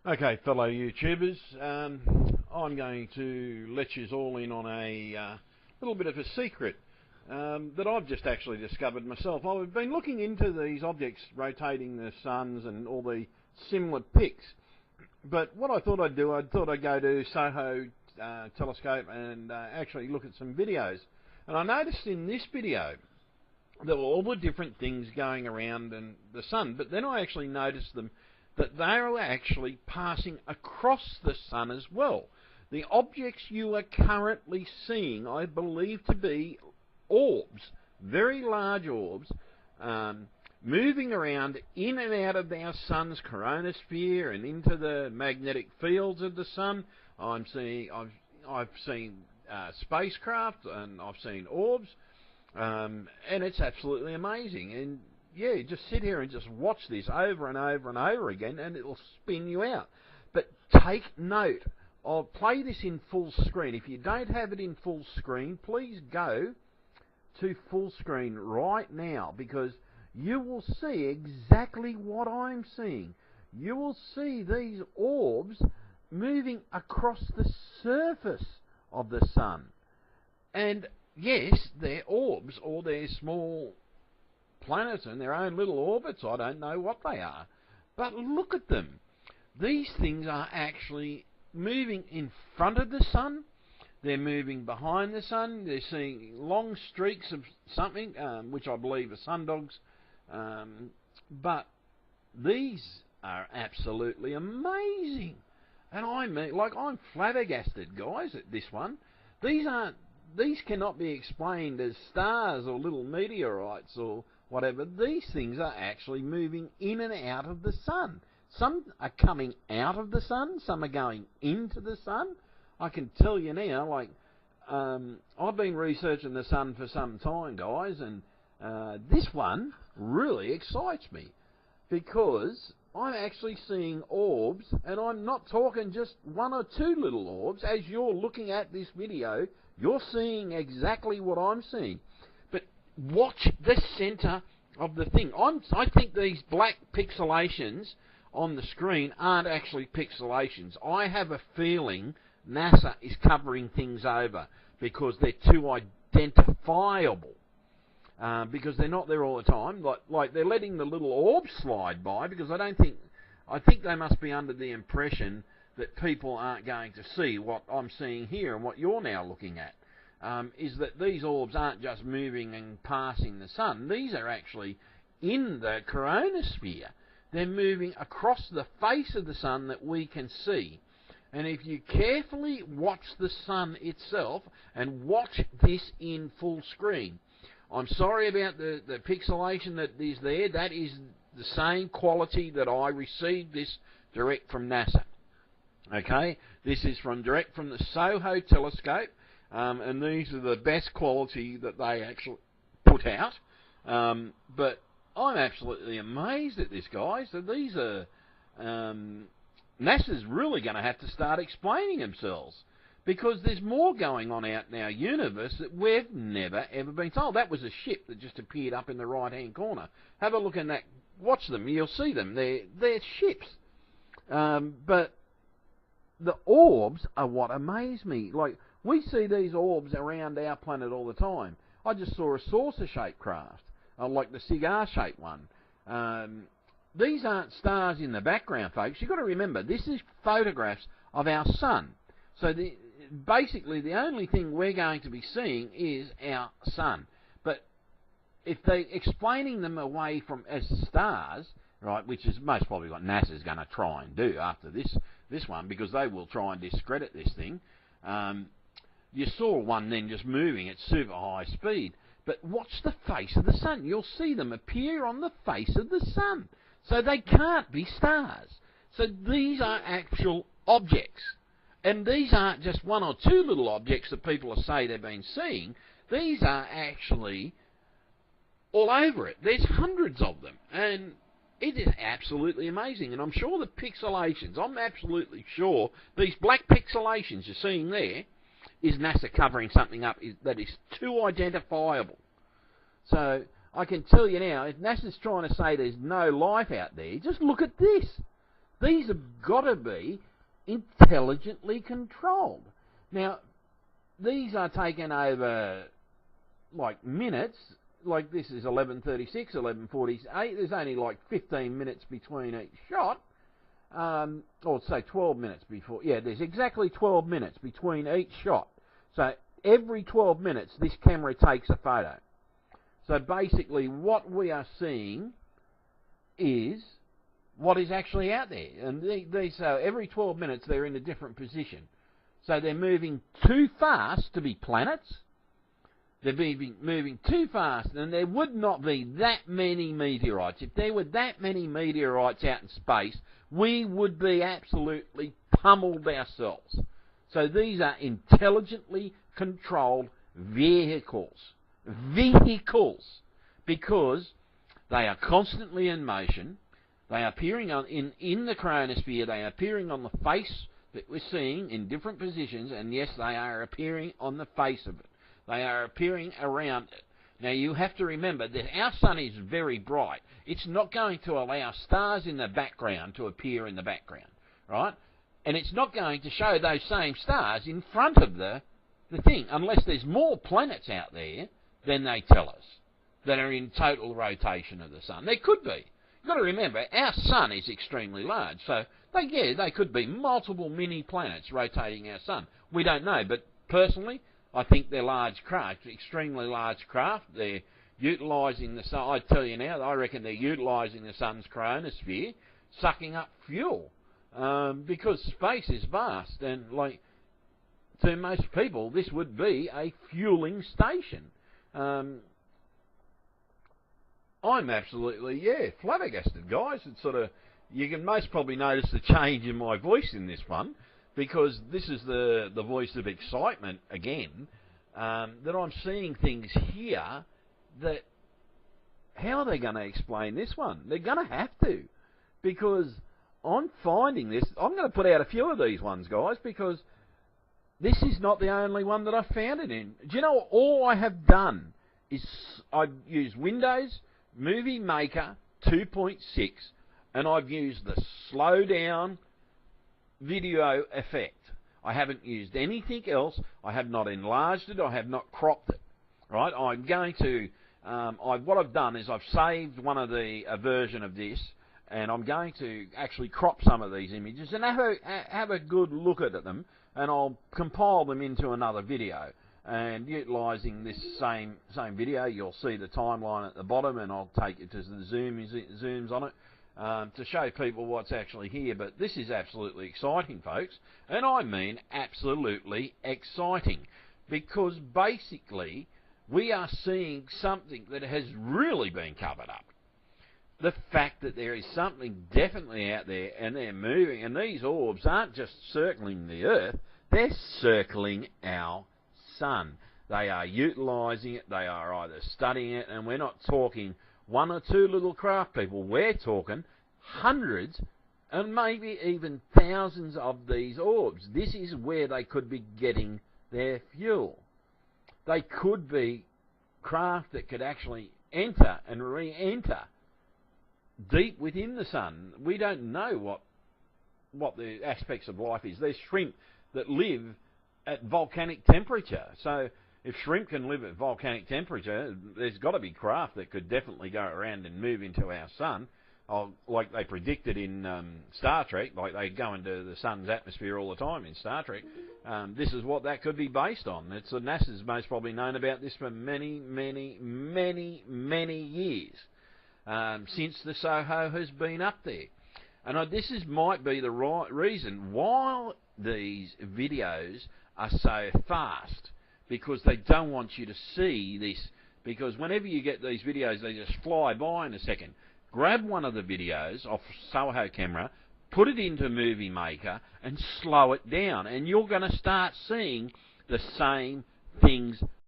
Okay, fellow YouTubers, I'm going to let you all in on a little bit of a secret that I've just actually discovered myself. I've been looking into these objects rotating the suns and all the similar pics, but what I thought I'd do, I'd go to Soho telescope and actually look at some videos. And I noticed in this video there were all the different things going around in the sun, but then I actually noticed them that they are actually passing across the sun as well. The objects you are currently seeing, I believe to be orbs, very large orbs, moving around in and out of our sun's coronosphere and into the magnetic fields of the sun. I've seen spacecraft and I've seen orbs, and it's absolutely amazing. And yeah, just sit here and just watch this over and over and over again and it'll spin you out. But take note. I'll play this in full screen. If you don't have it in full screen, please go to full screen right now, because you will see exactly what I'm seeing. You will see these orbs moving across the surface of the sun. And yes, they're orbs, or they're small planets in their own little orbits. I don't know what they are, but look at them. These things are actually moving in front of the sun. They're moving behind the sun. They're seeing long streaks of something, which I believe are sundogs. But these are absolutely amazing. And I mean, like, I'm flabbergasted, guys, at this one. These cannot be explained as stars or little meteorites or whatever. These things are actually moving in and out of the sun. Some are coming out of the sun, some are going into the sun. I can tell you now, like, I've been researching the sun for some time, guys, and this one really excites me, because I'm actually seeing orbs, and I'm not talking just one or two little orbs. As you're looking at this video, you're seeing exactly what I'm seeing. But watch the centre of the thing. I think these black pixelations on the screen aren't actually pixelations. I have a feeling NASA is covering things over because they're too identifiable. Because they're not there all the time. Like they're letting the little orbs slide by, because I think they must be under the impression that people aren't going to see what I'm seeing here and what you're now looking at. Is that these orbs aren't just moving and passing the sun. These are actually in the coronosphere. They're moving across the face of the sun that we can see. And if you carefully watch the sun itself, and watch this in full screen, I'm sorry about the pixelation that is there. That is the same quality that I received this direct from NASA. Okay, this is direct from the Soho telescope, and these are the best quality that they actually put out. But I'm absolutely amazed at this, guys. So these are NASA's really going to have to start explaining themselves, because there's more going on out in our universe that we've never ever been told. That was a ship that just appeared up in the right hand corner. Have a look at that. Watch them. You'll see them. They're ships. But the orbs are what amaze me. Like, we see these orbs around our planet all the time. I just saw a saucer-shaped craft, like the cigar-shaped one. These aren't stars in the background, folks. You've got to remember, this is photographs of our sun. So basically the only thing we're going to be seeing is our sun. But if they're explaining them away from as stars, right, which is most probably what NASA's going to try and do after this one, because they will try and discredit this thing. You saw one then just moving at super high speed. But watch the face of the sun. You'll see them appear on the face of the sun. So they can't be stars. So these are actual objects. And these aren't just one or two little objects that people say they've been seeing. These are actually all over it. There's hundreds of them. And it is absolutely amazing. And I'm sure the pixelations, I'm absolutely sure these black pixelations you're seeing there is NASA covering something up that is too identifiable. So I can tell you now, if NASA's trying to say there's no life out there, just look at this. These have got to be intelligently controlled. Now, these are taken over like minutes. Like this is 11:36, 11:48. There's only like 15 minutes between each shot. Or say 12 minutes before. Yeah, there's exactly 12 minutes between each shot. So every 12 minutes, this camera takes a photo. So basically, what we are seeing is what is actually out there. And so every 12 minutes, they're in a different position. So they're moving too fast to be planets. They're moving too fast, and there would not be that many meteorites. If there were that many meteorites out in space, we would be absolutely pummeled ourselves. So these are intelligently controlled vehicles. Vehicles. Because they are constantly in motion. They are appearing in the chronosphere. They are appearing on the face that we're seeing in different positions. And yes, they are appearing on the face of it. They are appearing around it. Now you have to remember that our sun is very bright. It's not going to allow stars in the background to appear in the background, right? And it's not going to show those same stars in front of the thing, unless there's more planets out there than they tell us that are in total rotation of the sun. There could be. You've got to remember, our sun is extremely large, so they could be multiple mini planets rotating our sun. We don't know, but personally, I think they're large craft, extremely large craft. They're utilising the sun. I tell you now, I reckon they're utilising the sun's chronosphere, sucking up fuel, because space is vast, and like to most people, this would be a fueling station. I'm absolutely, flabbergasted, guys. It's sort of, you can most probably notice the change in my voice in this one, because this is the voice of excitement again, that I'm seeing things here that, how are they going to explain this one? They're going to have to, because I'm finding this, I'm going to put out a few of these ones, guys, because this is not the only one that I've found it in. Do you know what all I have done is I've used Windows Movie Maker 2.6, and I've used the slow down video effect. I haven't used anything else. I have not enlarged it. I have not cropped it. Right? I'm going to. What I've done is I've saved a version of this, and I'm going to actually crop some of these images and have a good look at them, and I'll compile them into another video. And utilising this same video, you'll see the timeline at the bottom, and I'll take it to the zooms on it to show people what's actually here. But this is absolutely exciting, folks, and I mean absolutely exciting, because basically we are seeing something that has really been covered up. The fact that there is something definitely out there, and they're moving, and these orbs aren't just circling the Earth, they're circling our sun. They are utilising it, they are either studying it, and we're not talking one or two little craft people, we're talking hundreds and maybe even thousands of these orbs. This is where they could be getting their fuel. They could be craft that could actually enter and re-enter deep within the sun. We don't know what the aspects of life is. There's shrimp that live at volcanic temperature. So if shrimp can live at volcanic temperature, there's got to be craft that could definitely go around and move into our sun, like they predicted in Star Trek, like they go into the sun's atmosphere all the time in Star Trek. This is what that could be based on. NASA's most probably known about this for many, many, many, many years, since the SOHO has been up there. And this might be the right reason why these videos are so fast, because they don't want you to see this, because whenever you get these videos, they just fly by in a second. Grab one of the videos off SOHO camera, put it into Movie Maker, and slow it down, and you're going to start seeing the same things